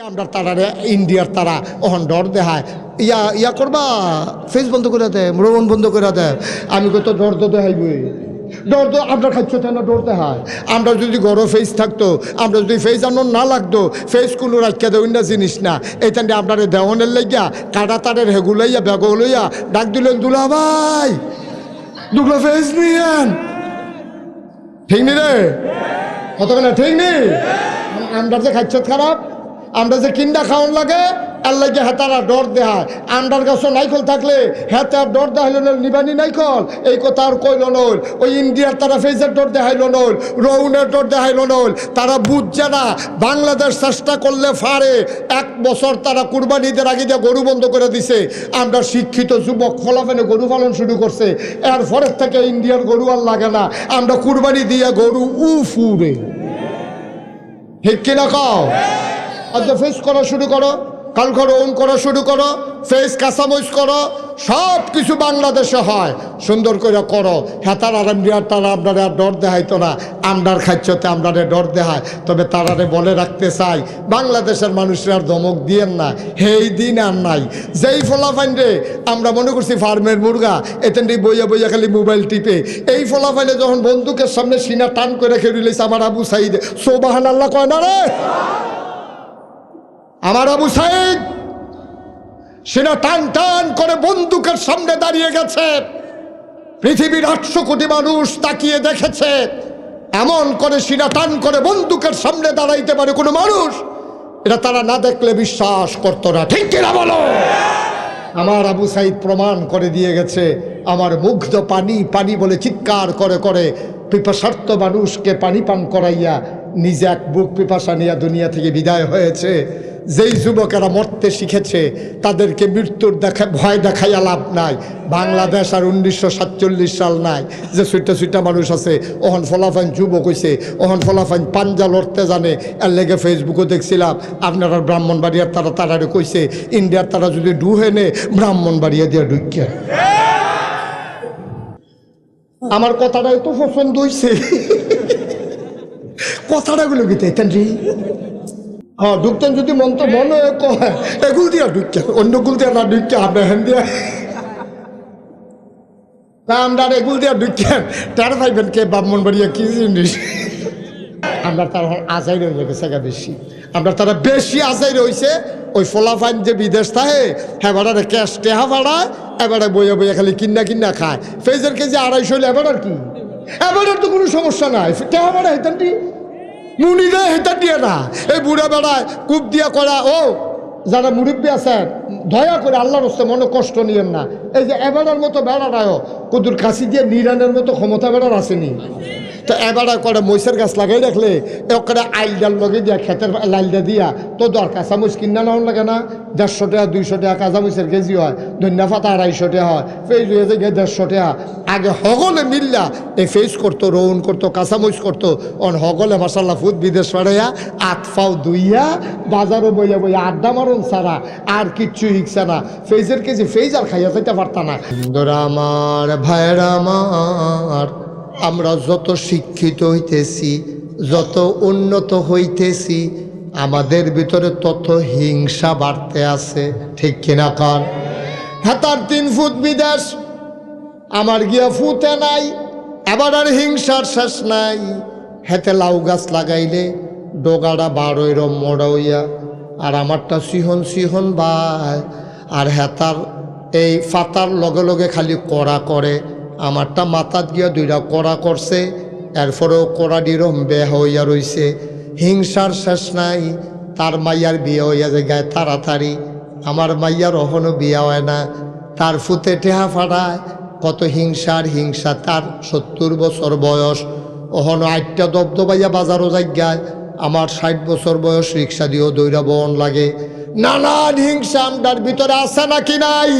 আমরা তারা ইন্ডিয়ার তারা ওহন ডর দেখায় ইয়া করবা ফেস বন্ধ করে দেয় মরণ বন্ধ করে দেয় আমি কত ডর তো দেখাইবই ডর তো আপনার খাচ্ছ না ডর দেখায় আমরা যদি গরো ফেস থাকতো আমরা যদি ফেস আনন্দ না লাগতো ফেস কোনো রাখা দেয় অন্য জিনিস না এইখানে আপনার দেওয়ানের লাগিয়া কাটা তারের হেগুলাইয়া বেগ লইয়া ডাক দিলেন দুলা ভাই দুটো ফেস নিয়েন ঠিক নি রে কতক্ষণ ঠিক নেই আমরা যে খাচ্ছ খারাপ আমরা যে কিন্ডা খাওয়ান লাগে এর লাগে হেতারা ডর দেহায় আন্ডার গাছও নাইকল থাকলে হেতে আর ডর দেখাইল নল নিবানি নাইকল এই কথা আর কইল নল ওই ইন্ডিয়ার তারা ফেজের ডর দেখাইল নল রৌনের ডর দেখাইল নল তারা বুঝছে না বাংলাদেশ চেষ্টা করলে ফারে 1 বছর তারা কুরবানিদের আগে দিয়ে গরু বন্ধ করে দিছে আমরা শিক্ষিত যুবক ফলাফেনে গরু পালন শুরু করছে এর পরের থেকে ইন্ডিয়ার গরু আর লাগে না আমরা কুরবানি দিয়ে গরু উফুরে ঠিক কিনা কও আজ ফেস করা শুরু করো কাল করো ওন করা শুরু করো ফেস কাঁচামরিচ করো সব কিছু বাংলাদেশে হয় সুন্দর করে করো হেতার আর তারা আপনারা ডর দেখাইতো না আমরার খাচ্ছতে আমরারে ডর দেখায় তবে তারারে বলে রাখতে চাই বাংলাদেশের মানুষরা আর ধমক দিয়েন না এই দিন আর নাই যেই ফলাফাইন রে আমরা মনে করছি ফার্মের মুরগা এতেন বইয়া বইয়া খালি মোবাইল টিপে এই ফলাফাইনে যখন বন্দুকের সামনে সিনা টান করে খেয়ে লইছে আমার আবু সাইদ সোবাহান আল্লাহ কয় না রে আমার আবু সাইদ সেনা টান টান করে বন্দুকের সামনে দাঁড়িয়ে গেছে পৃথিবীর 800 কোটি মানুষ তাকিয়ে দেখেছে এমন করে সিনা টান করে বন্দুকের সামনে দাঁড়াইতে পারে কোনো মানুষ এটা তারা না দেখলে বিশ্বাস করতো না ঠিক কিনা বলো আমার আবু সাইদ প্রমাণ করে দিয়ে গেছে আমার মুগ্ধ পানি পানি বলে চিৎকার করে করে পিপাসার্থ মানুষকে পানি পান করাইয়া নিজে এক বুক পিপাসা নিয়ে দুনিয়া থেকে বিদায় হয়েছে যেই যুবকেরা মরতে শিখেছে তাদেরকে মৃত্যুর ভয় দেখাইয়া লাভ নাই বাংলাদেশ আর 1947 সাল নাই যে সুইটা মানুষ আছে ওহন ফলাফাইন যুবক হইছে ওহন ফলাফাইন পাঞ্জা লড়তে জানে এর লেগে ফেসবুকে দেখছিলাম আপনারা ব্রাহ্মণবাড়িয়ার তারা তারারে কইছে ইন্ডিয়ার তারা যদি ডুহে নে ব্রাহ্মণবাড়িয়া দিয়ে ঢুকে আমার কথাটাই তো পছন্দ হইছে কথাটাগুলো কি তাই রে হ্যাঁ ঢুকতেন যদি মন তো মনে এগুল দিয়া ঢুকছেন অন্য গুল দিয়া না ঢুকছে আপনার হ্যান দিয়া আমরা এগুল দিয়া ঢুকছেন তার ভাইবেন কে ব্রাহ্মণবাড়িয়া কি জিনিস আমরা তার আজাই রয়ে গেছে বেশি আমরা তারা বেশি আজাই রয়েছে ওই ফলাফাইন যে বিদেশ থাকে হ্যাঁ বেড়ারে ক্যাশ টেহা ভাড়ায় এবারে বইয়া বইয়া খালি কিন্না খায় ফেজের কেজি 250 হলে এবার কি এবারের তো কোনো সমস্যা নাই টেহা ভাড়া হেতানটি মুনি রে হেতা দিয়ে না এই বুড়া বেড়ায় কূপ দিয়া করা ও যারা মুরব্বী আছেন দয়া করে আল্লাহর হস্তে মনে কষ্ট নিয়েন না এই যে এবারের মতো বেড়াটাও কুদুর কাশি দিয়ে নিরানের মতো ক্ষমতা বেড়ার আসেনি তো এবারে করে মহিষের গাছ লাগাই রাখলে ওখানে আইলডাল লগে দিয়া ক্ষেতের লাইলটা দিয়া তো দর কাঁচামরিচ কিনা নেওয়ার লাগে না 150 টাকা 200 টাকা কাঁচামরিচের কেজি হয় ধনিয়া পাতা 250 টাকা হয় ফেস হয়ে যায় 150 টাকা আগে হগলে মিল্লা এই ফেস করতো রৌন করতো কাঁচামরিচ করতো অন হগলে মাসাল্লাহ ফুট বিদেশ পাড়াইয়া 8 পাও দুইয়া বাজারও বইয়া বইয়া আড্ডা মারুন ছাড়া আর কিচ্ছু হিকছে না ফেসের কেজি ফেস আর খাইয়া যাইতে পারতা না আমার ভাইরা আমার আমরা যত শিক্ষিত হইতেছি যত উন্নত হইতেছি আমাদের ভিতরে তত হিংসা বাড়তে আছে ঠিক কিনা কান হাতার 3 ফুট বিদেশ আমার গিয়া ফুটে নাই এবার আর হিংসার শেষ নাই হেতে লাউ গাছ লাগাইলে ডোগাটা 12 এরম মোড়া হইয়া আর আমারটা সিহন ভাই আর হেতার এই ফাতার লগে লগে খালি কড়া করে আমারটা মাথাত গিয়া 2টা কড়া করছে এরপরেও কড়াডিরম বেয়া হইয়া রইছে হিংসার শেষ নাই তার মাইয়ার বিয়ে হইয়া যায় গায়ে তাড়াতাড়ি আমার মাইয়ার অহনো বিয়া হয় না তার ফুতে টেহা ফাড়ায় কত হিংসা তার 70 বছর বয়স অহনো 8টা দবদবাইয়া বাজারও জায়গায় আমার 60 বছর বয়স রিক্সা দিয়েও দৌড়া বন লাগে নানান হিংসা আমদার ভিতরে আছে নাকি নাই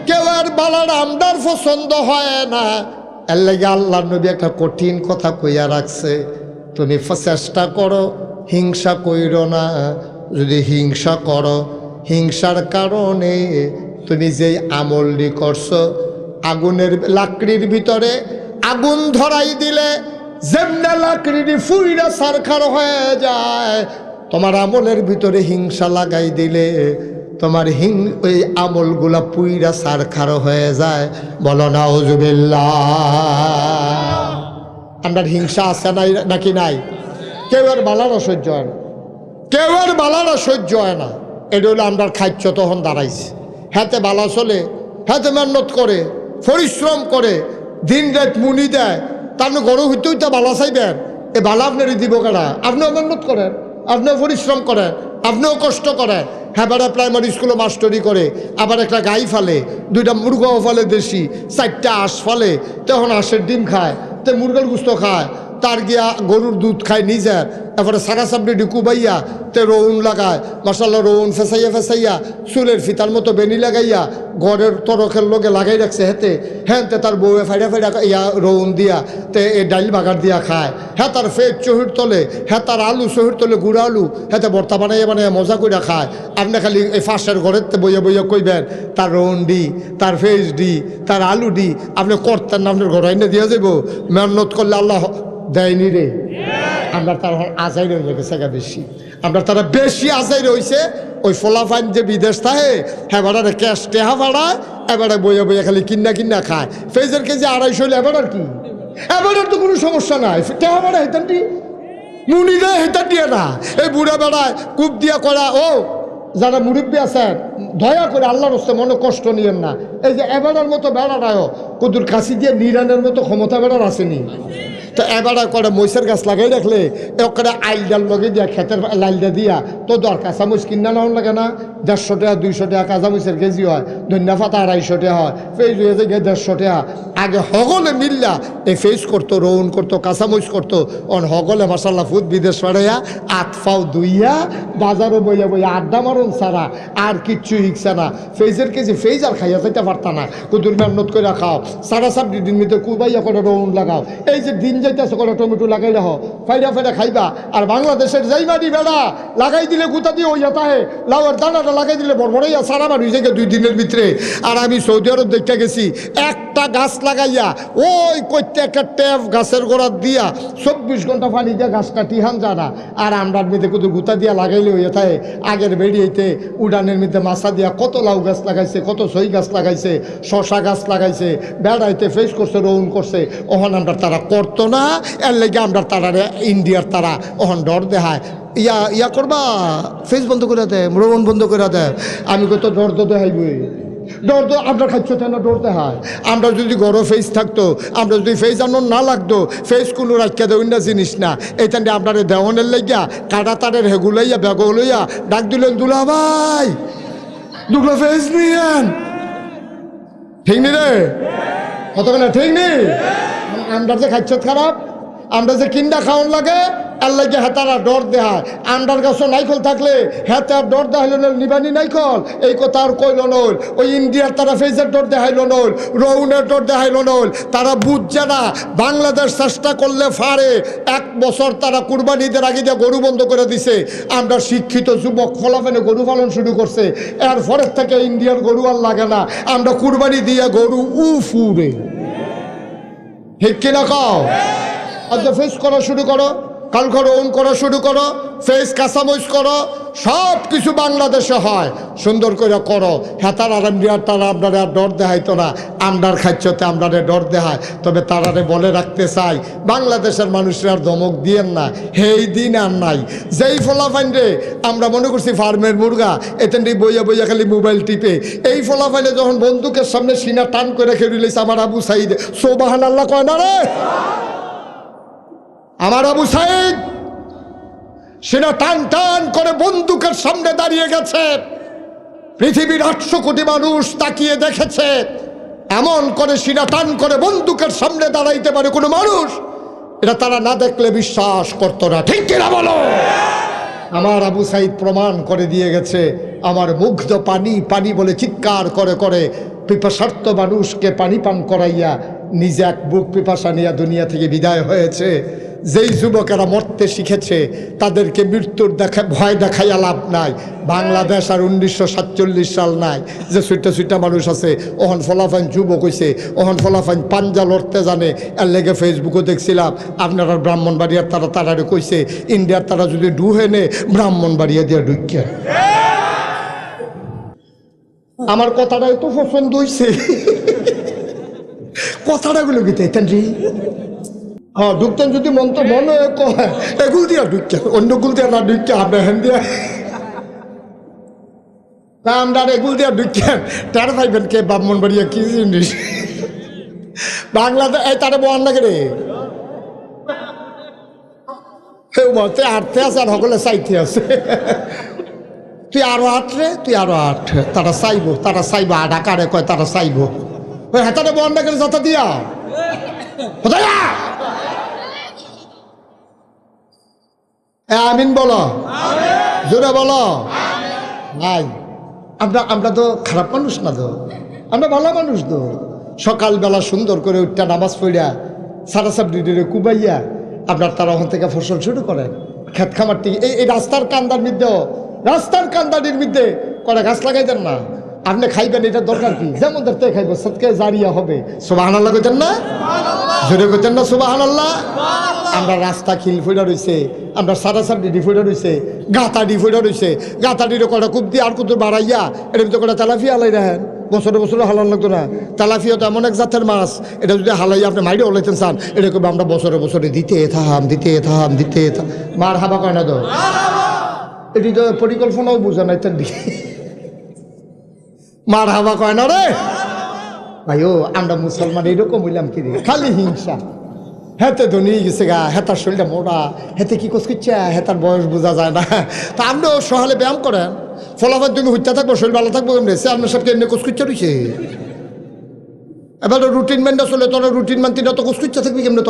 কেউ আর বালার আমদার পছন্দ হয় না এর লাগে আল্লাহর নবী একটা কঠিন কথা কইয়া রাখছে তুমি চেষ্টা করো হিংসা কইরো না যদি হিংসা করো হিংসার কারণে তুমি যেই আমলটি করছো আগুনের লাকড়ির ভিতরে আগুন ধরাই দিলে যেমনে লাকড়ি ফুইরা সারখার হয়ে যায় তোমার আমলের ভিতরে হিংসা লাগাই দিলে তোমার ওই আমলগুলা পুইরা সারখার হয়ে যায়। বলো নাউজুবিল্লাহ। আপনার হিংসা আছে নাই নাকি নাই? কেউ আর বালারা সহ্য হয় না, কেউ আর বালারা সহ্য হয় না। এটা হলো আমরা খাদ্য তখন দাঁড়াইছে। হাতে বালা চলে, হাতে মেহনত করে, পরিশ্রম করে, দিন রাত মুনি দেয়, তার গরু হইতে হইতে বালা চাইবেন। এ বালা আপনারই দিব কারা? আপনিও মেহনত করেন, আপনিও পরিশ্রম করেন, আপনিও কষ্ট করেন। হ্যাঁ, বেড়া প্রাইমারি স্কুলে মাস্টারি করে, আবার একটা গাই ফালে, 2টা মুরগাও ফালে দেশি, 4টা হাঁস ফালে, তখন হাঁসের ডিম খায়, তো মুরগার গুস্ত খায়, তার গিয়া গরুর দুধ খায় নিজের, এরপরে সারা সাবডি ডুকুবাইয়া তে রৌন লাগায়, মশাল্লা রৌন ফেসাইয়া ফেসাইয়া চুলের ফিতার মতো বেনি লাগাইয়া ঘরের তরকের লোকে লাগাই রাখছে হেতে। হ্যাঁ, তে তার বউয়ে ফাইডা ফাইডা ইয়া রৌন দিয়া তে এ ডাইল বাগার দিয়া খায়। হ্যাঁ, তার ফেট চহির তলে, হ্যাঁ তার আলু চহির তলে গুঁড়া আলু, হ্যাঁ ভর্তা বানাইয়া বানাইয়া মজা করে খায়। আপনি খালি এই ফাঁসের ঘরের তে বইয়া বইয়া কইবেন তার রৌন ডি, তার ফেস ডি, তার আলু ডি। আপনি করতেন না, আপনার ঘর আইনে দিয়া যাব। মেহনত করলে আল্লাহ দেয়নি রে। আমরা তার আজাই রয়ে গেছে বেশি, আমরা তারা বেশি আজাই রয়েছে। ওই ফলাফাইন যে বিদেশ থাকে, হ্যাঁ বেড়ারে ক্যাশ টেহা ভাড়ায়, এবারে বইয়া বইয়া খালি কিন্না কিন্না খায়। ফেজের কেজি 250 হলে এবার কি? এবারের তো কোনো সমস্যা নাই, টেহা ভাড়া হেতান দি মুনি দেয়, হেতান দিয়ে না। এই বুড়া বেড়ায় কূপ দিয়া করা। ও যারা মুরব্বী আছেন, দয়া করে আল্লাহর হস্তে মনে কষ্ট নিয়েন না। এই যে এবারের মতো বেড়ারায়ও কুদুর কাশি দিয়ে নিরানের মতো ক্ষমতা বেড়ার আসেনি। তো এবারে করে মহিষের গাছ লাগাই রাখলে ওখানে আইল ডাল লগে দিয়া খেতের লাইলটা দিয়া তো দরকার চামচ কিনা নেওয়া লাগে না। 150 টাকা 200 টাকা কাঁচামরিচের কেজি হয়, ধনিয়া পাতা 250 টাকা হয়, ফেস হয়ে যায় 150 টাকা। আগে হগলে মিল্লা এই ফেস করতো, রৌন করতো, কাঁচামরিচ করতো। অন হগলে মাসাল্লাহ ফুট বিদেশ পাড়াইয়া 8 পাও দুইয়া বাজারও বইয়া বইয়া আড্ডা মারুন ছাড়া আর কিচ্ছু হিকছে না। ফেজের কেজি ফেজ আর খাইয়া যাইতে পারতা না। কুদুর মেহনত করে খাও, সারা সাবডি দিন মিতে কুবাইয়া করে রৌন লাগাও। এই যে দিন যাইতেছে করে টমেটো লাগাই রাখো, ফাইডা ফাইডা খাইবা। আর বাংলাদেশের যাই মাটি বেড়া লাগাই দিলে গুতা দিয়ে ওই তাহে লাউয়ের দানাটা লাগাই দিলে বড়বড়াইয়া সারা মারি থেকে 2 দিনের ভিতরে। আর আমি সৌদি আরব দেখতে গেছি, একটা গাছ লাগাইয়া ওই করতে একটা ট্যাপ গাছের গোড়া দিয়া 24 ঘন্টা পানি দিয়ে গাছ কাটি হান জানা। আর আমরা মেয়েতে কত গুতা দিয়া লাগাইলে ওই তাহে আগের বেরিয়েতে উড়ানের মধ্যে মাছা দিয়া কত লাউ গাছ লাগাইছে, কত সই গাছ লাগাইছে, শশা গাছ লাগাইছে, বেড়াইতে ফেস করছে, রৌন করছে। ওখানে আমরা তারা করতো না, এর লেগে আমরা তারা ইন্ডিয়ার তারা ওখান ডর দেখায়। ইয়া করবা ফেস বন্ধ করে দেয়, রৌন বন্ধ করে দেয়। আমি কত ডর তো দেখাইবই, ডর তো আপনার খাচ্ছ না, ডর দেখায়। আমরা যদি গরো ফেস থাকতো, আমরা যদি ফেস আনন্দ না লাগতো, ফেস কোনো রাখা দেয় না জিনিস না। এইখান আপনার দেওয়ানের লেগিয়া কাটা তারের হেগুলাইয়া বেগ লইয়া ডাক দিলেন, দুলা ভাই দুগুলো ফেস নিয়েন। ঠিক নি রে? কতক্ষণ ঠিক নেই? আমরা যে খাচ্ছ খারাপ, আমরা যে কিন্ডা খাওয়ান লাগে এর লাগে হেতারা ডর দেহায়। আন্ডার গাছও নাইকল থাকলে হেতার ডর দেখাইল নল, নিবানি নাইকল এই কথা আর কইল নল। ওই ইন্ডিয়ার তারা ফেজের ডর দেখাইল নল, রৌনের ডর দেখাইল নল। তারা বুঝছে না বাংলাদেশ চেষ্টা করলে ফারে। 1 বছর তারা কুরবানিদের আগে দিয়ে গরু বন্ধ করে দিছে। আমরা শিক্ষিত যুবক ফলাফেনে গরু পালন শুরু করছে। এরপরের থেকে ইন্ডিয়ার গরু আর লাগে না, আমরা কুরবানি দিয়ে গরু উফুরে। ঠিক কিনা কও? আজ ফেস করা শুরু করো, কালকে রৌন করা শুরু করো, ফেস কাঁচামরিচ করো, সব কিছু বাংলাদেশে হয়। সুন্দর করে করো। হ্যাঁ, তারা তারা আপনারা আর ডর দেখাইতো না, আমরার খাচ্ছতে আমরারে ডর দেখায়। তবে তারারে বলে রাখতে চাই, বাংলাদেশের মানুষরা আর ধমক দিয়েন না, এই দিন আর নাই। যেই ফলাফাইন রে আমরা মনে করছি ফার্মের মুরগা, এতেনটি বইয়া বইয়া খালি মোবাইল টিপে। এই ফলাফাইনে যখন বন্দুকের সামনে সিনা টান করে খেয়ে রইলেছে, আমার আবু সাইদ সোবাহান আল্লাহ কয় না রে? আমার আবু সাইদ সেনা টান টান করে বন্দুকের সামনে দাঁড়িয়ে গেছে। পৃথিবীর 800 কোটি মানুষ তাকিয়ে দেখেছে, এমন করে সিনা টান করে বন্দুকের সামনে দাঁড়াইতে পারে কোনো মানুষ? এটা তারা না দেখলে বিশ্বাস করতো না। ঠিক কিনা বলো? আমার আবু সাইদ প্রমাণ করে দিয়ে গেছে। আমার মুগ্ধ পানি পানি বলে চিৎকার করে করে পিপাসার্ত মানুষকে পানি পান করাইয়া নিজে এক বুক পিপাসা নিয়ে দুনিয়া থেকে বিদায় হয়েছে। যেই যুবকেরা মরতে শিখেছে তাদেরকে মৃত্যুর ভয় দেখাইয়া লাভ নাই। বাংলাদেশ আর 1947 সাল নাই যে সুইটা সুইটা মানুষ আছে। ওহন ফলাফাইন যুবক হয়েছে, ওহন ফলাফাইন পাঞ্জা লড়তে জানে। এর লেগে ফেসবুকে দেখছিলাম আপনারা ব্রাহ্মণবাড়িয়ার তারা তারারে কইছে ইন্ডিয়ার তারা যদি ডুহে নে ব্রাহ্মণবাড়িয়া দিয়ে ঢুকিয়ে। আমার কথাটাই তো পছন্দ হয়েছে। কথাটা গুলো গীতে হ্যাঁ ঢুকতেন যদি মন তো মনে এগুল দিয়া ঢুকছেন, অন্য গুল দিয়া না ঢুকছে আপনার হ্যান দিয়া আমরা এগুল দিয়া ঢুকছেন। তার ভাইবেন কে ব্রাহ্মণবাড়িয়া কি জিনিস বাংলাদেশ এই তারে বহান লাগে রে বলতে আটতে আছে আর সকলে চাইতে আছে। তুই আরো আট রে, তুই আরো আট। তারা চাইবো, তারা চাইবো ঢাকারে কয় তারা চাইবো। ওই হাতারে বহান লাগে যাতা দিয়া আমিন বলো, জোরে বলো। ভাই আমরা তো খারাপ মানুষ না, তো আমরা ভালো মানুষ। তো সকালবেলা সুন্দর করে উঠটা নামাজ পড়িয়া সারা সাবডিরে কুবাইয়া আপনার তারা ওখান থেকে ফসল শুরু করেন। খেত খামারটি এই রাস্তার কান্দার মধ্যে, রাস্তার কান্দাটির মধ্যে করে গাছ লাগাই দেন না। আপনি খাইবেন, এটা দরকার কি? যেমন ধরতে খাইব সৎকে জারিয়া হবে। সুবহানাল্লাহ কইতেন না? জোরে কইতেন না সুবহানাল্লাহ? আমরা রাস্তা খিল ফুটা রয়েছে, আমরা সারা সাবডি ফুটা রয়েছে, গাতাডি ফুটা রয়েছে। গাতাডির কটা কূপ দিয়ে আর কুতুর বাড়াইয়া এর ভিতরে কটা তেলাফিয়া হালাই রাখেন। বছরে বছরে হালান লাগতো না। তেলাফিয়া তো এমন এক জাতের মাছ, এটা যদি হালাই আপনি মাইরে ওলাইতেন চান, এটা করবে আমরা বছরে বছরে দিতে থাম দিতে থাম দিতে থাম। মার হাবা কয় না তো, এটি তো পরিকল্পনাও বোঝা নাই তার দিকে। মার হাবা কয় না রে ভাইও। আমরা মুসলমান এরকম হইলাম কি রে, খালি হিংসা। হেতে ধনী গেছে গা, হেতার শরীরটা মোটা, হেতে কি কোচ করছে, হেতার বয়স বোঝা যায় না। তা আপনিও সকালে ব্যায়াম করেন, ফলাফল তুমি হইতে থাকবো, শরীর ভালো থাকবো। কেমনি সে আপনার সবকে এমনি কোচ করছে রয়েছে। এবার রুটিন মানটা চলে, তোরা রুটিন মানতে তো কোচ করছে থাকবি কেমনি?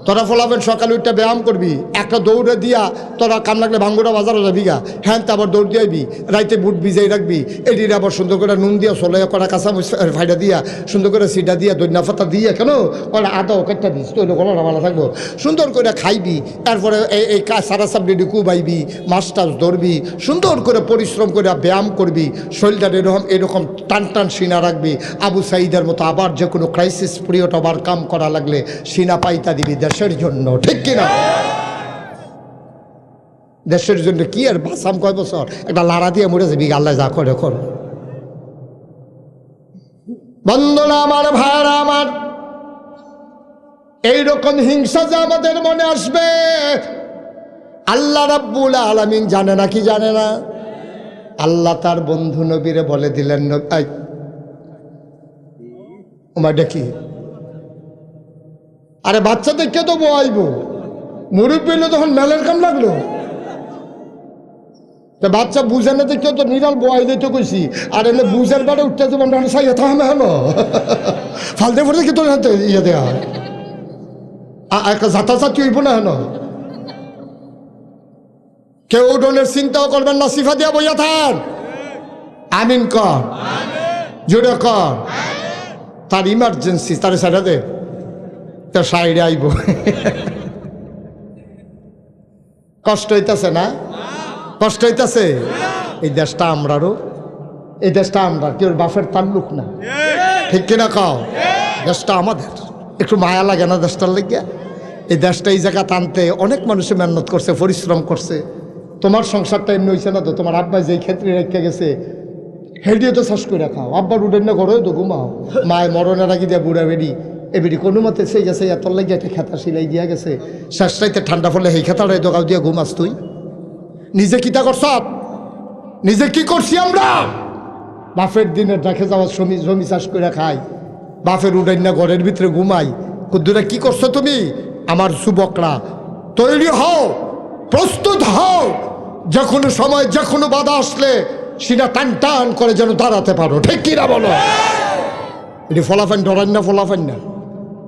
তোরা ফলাফল সকালে উঠটা ব্যায়াম করবি, একটা দৌড়ে দিয়া তোরা কাম লাগলে ভাঙ্গুরা বাজারও যাবি গা, হ্যাঁ তা আবার দৌড় দিয়াবি, রাইতে বুট ভিজাই রাখবি, এটির আবার সুন্দর করে নুন দিয়া চলে করা কাঁচা ফাইডা দিয়া সুন্দর করে সিটা দিয়া দৈন্যা ফাতা দিয়া কেন ওরা আদা কেটটা দিস তো গলাটা ভালো থাকবো। সুন্দর করে খাইবি, তারপরে এই সারা সাবডি কুবাইবি, মাছ টাছ ধরবি, সুন্দর করে পরিশ্রম করে ব্যায়াম করবি, শরীরটা এরকম টান টান সিনা রাখবি। আবু সাইদের মতো আবার যে কোনো ক্রাইসিস পিরিয়ড ওভারকাম করা লাগলে সিনা পাইতা দিবি দেশের জন্য, ঠিক কিনা? দেশের জন্য কি আর বাসাম কয় বছর একটা লাড়া দিয়ে মরে যাবি, আল্লাহ যা করে কর। বন্ধুরা আমার, ভাইরা আমার, এইরকম হিংসা যে আমাদের মনে আসবে আল্লাহ রাব্বুল আলামিন জানে না কি জানে না? আল্লাহ তার বন্ধু নবীরে বলে দিলেন, ওমা দেখি আরে বাচ্চা দেখে তো বইব, মুরব্বী হইলে তখন মেলের কাম লাগলো। বাচ্চা বুঝে না দেখে তো নিরাল বয় দিতে কইছি, আর এলে বুঝের বারে উঠতে যাবো সাই থামে হলো ফালতে পড়ে কি তোর হাতে ইয়ে দেওয়া একটা জাতাজাতি হইব না হেন। কেউ ডনের চিন্তাও করবেন না, সিফা দিয়া বইয়া থাক। আমিন কর, জোরে কর। তার ইমার্জেন্সি তার সাইডা দে, তার সাইডে আইব। কষ্ট হইতেছে না? কষ্ট হইতেছে। এই দেশটা আমরারও, এই দেশটা আমরা কেউ বাপের তাল্লুক না, ঠিক কিনা কাও? দেশটা আমাদের, একটু মায়া লাগে না দেশটার লেগে? এই দেশটা এই জায়গা টানতে অনেক মানুষে মেহনত করছে, পরিশ্রম করছে। তোমার সংসারটা এমনি হয়েছে না তো? তোমার আব্বা যেই ক্ষেত্রে রেখে গেছে হেডিও তো চাষ করে খাও, আব্বার উঠেন না ঘরেও তো ঘুমাও। মায়ের মরণের আগে দিয়ে বুড়া বেড়ি এবিডি কোনো মতে সেই গেছে, এত লাগে একটা খেতা সিলাই দিয়া গেছে। শেষ রাইতে ঠান্ডা পড়লে সেই খেতাটাই দোকাও দিয়ে ঘুমাস তুই। নিজে কিতা করছ? নিজে কি করছি আমরা? বাপের দিনে রেখে যাওয়া জমি চাষ করে খাই, বাপের উঠেন না ঘরের ভিতরে ঘুমাই। কুদ্দুরা কি করছো তুমি? আমার যুবকরা তৈরি হও, প্রস্তুত হও, যে কোনো সময় যে কোনো বাধা আসলে সেটা টান টান করে যেন দাঁড়াতে পারো, ঠিক কিনা বলো? এটি ফলাফান ডরান না, ফলাফান না,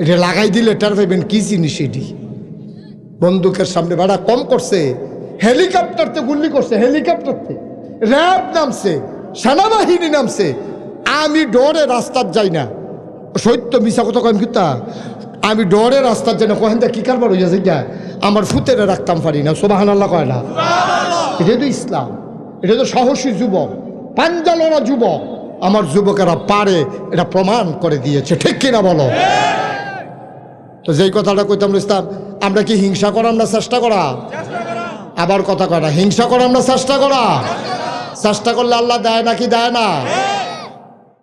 এটা লাগাই দিলে টের পাইবেন কি জিনিস। এটি বন্দুকের সামনে ভাড়া কম করছে, হেলিকপ্টারতে গুলি করছে, হেলিকপ্টারতে র্যাব নামছে, সেনাবাহিনী নামছে। আমি ডরে রাস্তার যাই না, সত্য মিশা কথা কয়েন কিতা আমি ডরে রাস্তার জন্য কহেন কি কারবার হয়ে যাচ্ছে যা আমার ফুতেরে রাখতাম পারি না সুবহানাল্লাহ কয় না এটা তো ইসলাম এটা তো সাহসী যুবক পাঞ্জালরা যুবক আমার যুবকেরা পারে এটা প্রমাণ করে দিয়েছে ঠিক কিনা বলো তো যেই কথাটা কইতাম ইসলাম আমরা কি হিংসা করার না চেষ্টা করা আবার কথা কয় না হিংসা করার না চেষ্টা করা চেষ্টা করলে আল্লাহ দেয় নাকি দেয় না